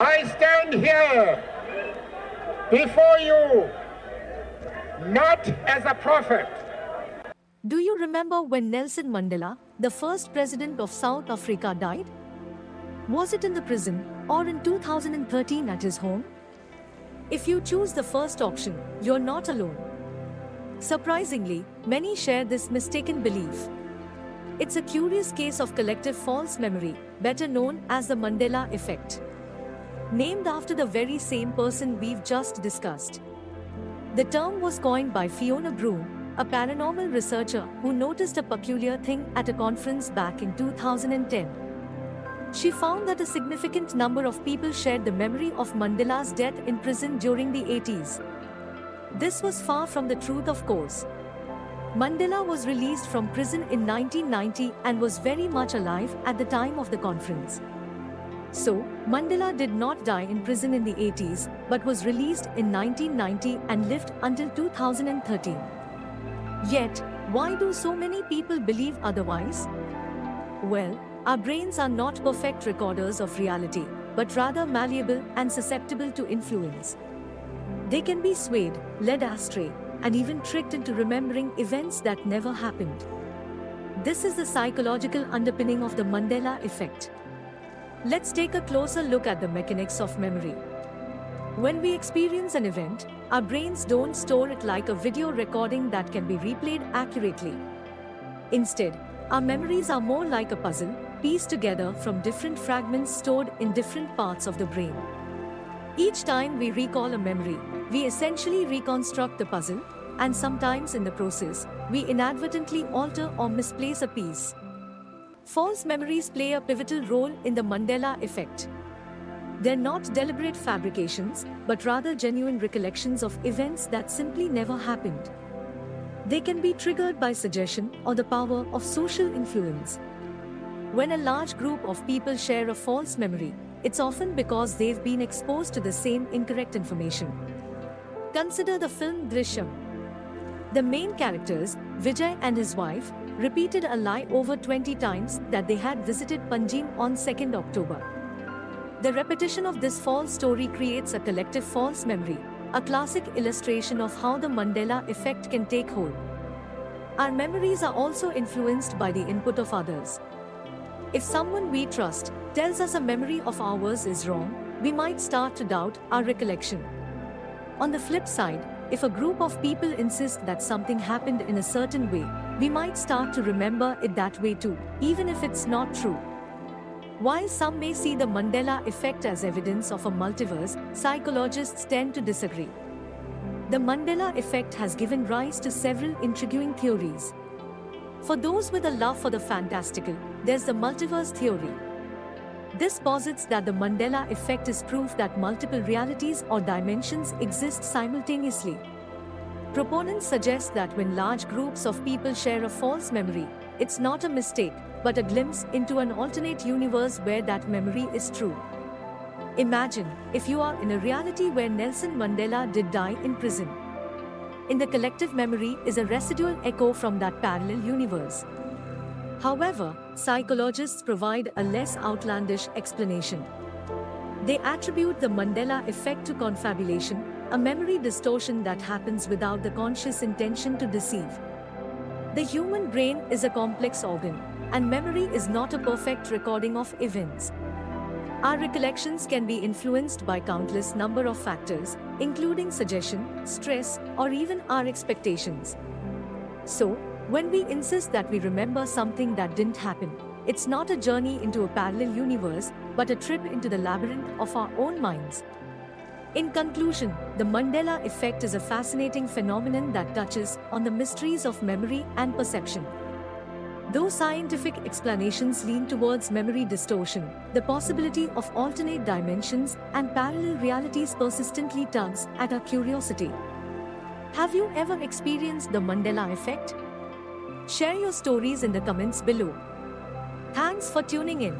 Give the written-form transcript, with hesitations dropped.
I stand here before you not as a prophet. Do you remember when Nelson Mandela, the first president of South Africa, died? Was it in the prison or in 2013 at his home? If you choose the first option, you're not alone. Surprisingly, many share this mistaken belief. It's a curious case of collective false memory, better known as the Mandela effect. Named after the very same person we've just discussed. The term was coined by Fiona Broome, a paranormal researcher who noticed a peculiar thing at a conference back in 2010. She found that a significant number of people shared the memory of Mandela's death in prison during the 80s. This was far from the truth, of course. Mandela was released from prison in 1990 and was very much alive at the time of the conference. So, Mandela did not die in prison in the 80s, but was released in 1990 and lived until 2013. Yet, why do so many people believe otherwise? Well, our brains are not perfect recorders of reality, but rather malleable and susceptible to influence. They can be swayed, led astray, and even tricked into remembering events that never happened. This is the psychological underpinning of the Mandela effect. Let's take a closer look at the mechanics of memory. When we experience an event, our brains don't store it like a video recording that can be replayed accurately. Instead, our memories are more like a puzzle, pieced together from different fragments stored in different parts of the brain. Each time we recall a memory, we essentially reconstruct the puzzle, and sometimes in the process, we inadvertently alter or misplace a piece. False memories play a pivotal role in the Mandela effect. They're not deliberate fabrications, but rather genuine recollections of events that simply never happened. They can be triggered by suggestion or the power of social influence. When a large group of people share a false memory, it's often because they've been exposed to the same incorrect information. Consider the film Drishyam. The main characters, Vijay and his wife, repeated a lie over 20 times that they had visited Panjim on 2nd October. The repetition of this false story creates a collective false memory, a classic illustration of how the Mandela effect can take hold. Our memories are also influenced by the input of others. If someone we trust tells us a memory of ours is wrong, we might start to doubt our recollection. On the flip side, if a group of people insist that something happened in a certain way, we might start to remember it that way too, even if it's not true. While some may see the Mandela effect as evidence of a multiverse, psychologists tend to disagree. The Mandela effect has given rise to several intriguing theories. For those with a love for the fantastical, there's the multiverse theory. This posits that the Mandela effect is proof that multiple realities or dimensions exist simultaneously. Proponents suggest that when large groups of people share a false memory, it's not a mistake, but a glimpse into an alternate universe where that memory is true. Imagine if you are in a reality where Nelson Mandela did die in prison. In the collective memory is a residual echo from that parallel universe. However, psychologists provide a less outlandish explanation. They attribute the Mandela effect to confabulation, a memory distortion that happens without the conscious intention to deceive. The human brain is a complex organ, and memory is not a perfect recording of events. Our recollections can be influenced by countless number of factors, including suggestion, stress, or even our expectations. So, when we insist that we remember something that didn't happen, it's not a journey into a parallel universe, but a trip into the labyrinth of our own minds. In conclusion, the Mandela effect is a fascinating phenomenon that touches on the mysteries of memory and perception. Though scientific explanations lean towards memory distortion, the possibility of alternate dimensions and parallel realities persistently tugs at our curiosity. Have you ever experienced the Mandela effect? Share your stories in the comments below. Thanks for tuning in.